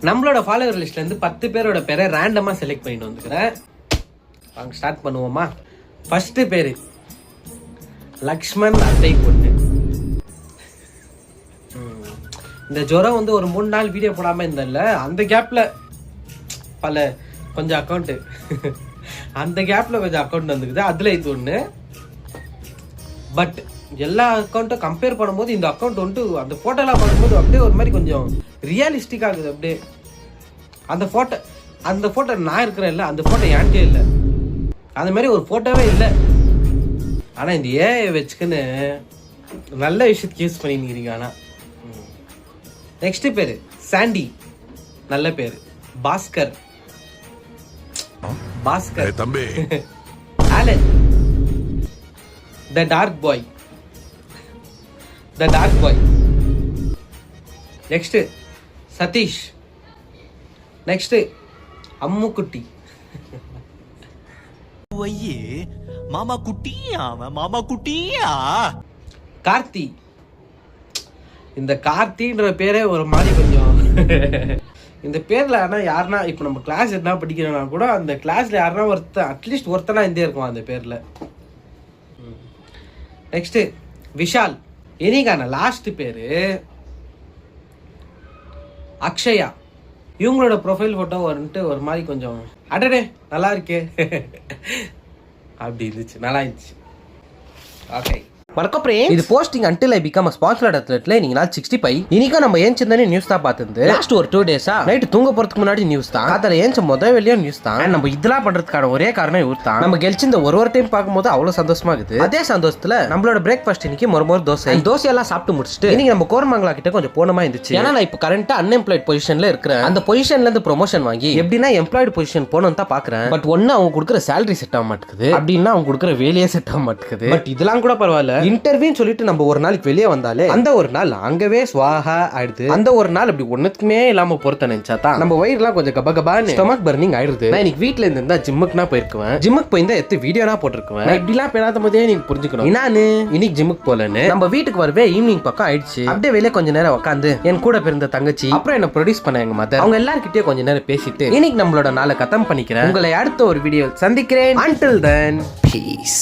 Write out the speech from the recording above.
நம்மளோட ஃபாலோவர் லிஸ்ட்ல இருந்து 10 பேரோட பேரை ரேண்டமா செலக்ட் பண்ணிட்டு வந்துக்கிறேன். வாங்க ஸ்டார்ட் பண்ணுவோமா. ஃபர்ஸ்ட் பேரு லக்ஷ்மண் அத்தை பொண்ணு. இந்த ஜுரம் வந்து ஒரு 3 நாள் வீடியோ போடாம இருந்தல, அந்த கேப்ல கொஞ்சம் அக்கௌண்ட் அந்த கேப்ல கொஞ்சம் அக்கௌண்ட் வந்துக்குது. அதுல இது ஒண்ணு. பட் எல்லா அக்கௌண்ட்டும் கம்பேர் பண்ணும்போது இந்த அக்கௌண்ட் வந்துட்டு அந்த போட்டோலாம் பார்க்கும்போது அப்படியே ஒரு மாதிரி கொஞ்சம் ரியலிஸ்டிக் ஆகுது. அப்படியே அந்த போட்டோ நான் இருக்கிறேன் இல்லை, அந்த போட்டோ என்கிட்டே இல்லை, அந்த மாதிரி ஒரு போட்டோவே இல்லை. ஆனால் இந்த ஏஐ வச்சுக்குன்னு நல்ல விஷயத்துக்கு யூஸ் பண்ணிக்கிறீங்க. ஆனால் நெக்ஸ்ட் பேரு சாண்டி, நல்ல பேரு. பாஸ்கர் தம்பி. Alan the dark boy. Next Satish. Next Ammukutty. மாமா குட்டியா கார்த்தி. இந்த கார்த்தின்ற பேரே ஒரு மாதிரி கொஞ்சம் இந்த பேர்ல ஆனா யாருன்னா இப்ப நம்ம கிளாஸ் என்ன படிக்கிறோம்னா கூட அந்த கிளாஸ்ல யாருன்னா அட்லீஸ்ட் ஒருத்தனா இருந்தே இருக்கும் அந்த பேர்ல. நெக்ஸ்ட் விஷால். இனிக்கான லாஸ்ட் பேரு அக்ஷயா. இவங்களோட ப்ரொஃபைல் போட்டோ வந்துட்டு ஒரு மாதிரி கொஞ்சம் அடடே நல்லா இருக்கே அப்படி இருந்துச்சு, நல்லா இருந்துச்சு. ஓகே வணக்கம் பிரேம். இது posting until I become a sponsored athlete நீங்க நாள் 65. இன்னைக்கு நம்ம ஏஞ்சிருந்தே நியூஸ் தான் பார்த்துருந்து. லாஸ்ட் ஒரு 2 டேஸா நைட் தூங்க போறதுக்கு முன்னாடி நியூஸ் தான். காத்தால ஏஞ்ச முதல் வெளியே நியூஸ் தான். நம்ம இதெல்லாம் பண்றதுக்கான ஒரே காரணம் இவர் தான். நம்ம கெலிச்சு இந்த ஒரு டைம் பார்க்கும்போது அவ்வளவு சந்தோஷமா இருக்குது. அதே சந்தோஷத்துல நம்மளோட பிரேக்ஃபாஸ்ட் இன்னைக்கு மொறு தோசையெல்லாம் சாப்பிட்டு முடிச்சுட்டு இன்னைக்கு நம்ம கோரமங்கலா கிட்ட கொஞ்சம் போனமா இருந்துச்சு. ஏன்னா நான் இப்போ கரண்டா அன்எம்ப்ளாய்ட் பொசிஷன்ல இருக்கிறேன். அந்த பொசிஷன்ல இருந்து ப்ரொமோஷன் வாங்கி எப்படின்னா எம்ப்ளாய்டு பொசிஷன் போகணும் தான் பாக்குறேன். பட் ஒன்னு அவங்க கொடுக்குற சேலரி செட் ஆக மாட்டேங்குது, அப்படின்னா அவங்க கொடுக்குற வேலையே செட் ஆக மாட்டேங்குது. பட் இதெல்லாம் கூட பரவாயில்ல. இன்டர்வியூன்னு சொல்லிட்டு நம்ம ஒரு நாளைக்கு வெளியே வந்தாலே அந்த ஒரு நாள் அங்கவே ஸ்வாஹா ஆயிடுது. அந்த ஒரு நாள் அப்படி ஒண்ணுக்குமே இல்லாம பொறுத்த நினைச்சா தான் நம்ம வயிறுலாம் கொஞ்சம் கபகபான்னு ஸ்டொமக் பர்னிங் ஆயிடுது. நான் இன்னைக்கு வீட்டுல இருந்தா ஜிம்முக்கு போயிருக்குவேன். ஜிம்முக்கு போயிருந்தா எத்து வீடியோனா போட்டிருக்குவேன். இப்படிலாம் பேராத போதே நீங்க புரிஞ்சுக்கணும். நானு இன்னைக்கு ஜிம்முக்கு போலன்னு நம்ம வீட்டுக்கு வரவே ஈவினிங் பக்கம் ஆயிடுச்சு. அப்படியே வெளியே கொஞ்ச நேரம் உட்காந்து என் கூட பிறந்த தங்கச்சி அப்புறம் என்ன ப்ரொடியூஸ் பண்ண எங்க மதர் அவங்க எல்லார்கிட்டயும் கொஞ்ச நேரம் பேசிட்டு இன்னைக்கு நம்மளோட நாளை கத்தம் பண்ணிக்கிறேன். உங்களை அடுத்த ஒரு வீடியோ சந்திக்கிறேன். Until then, peace.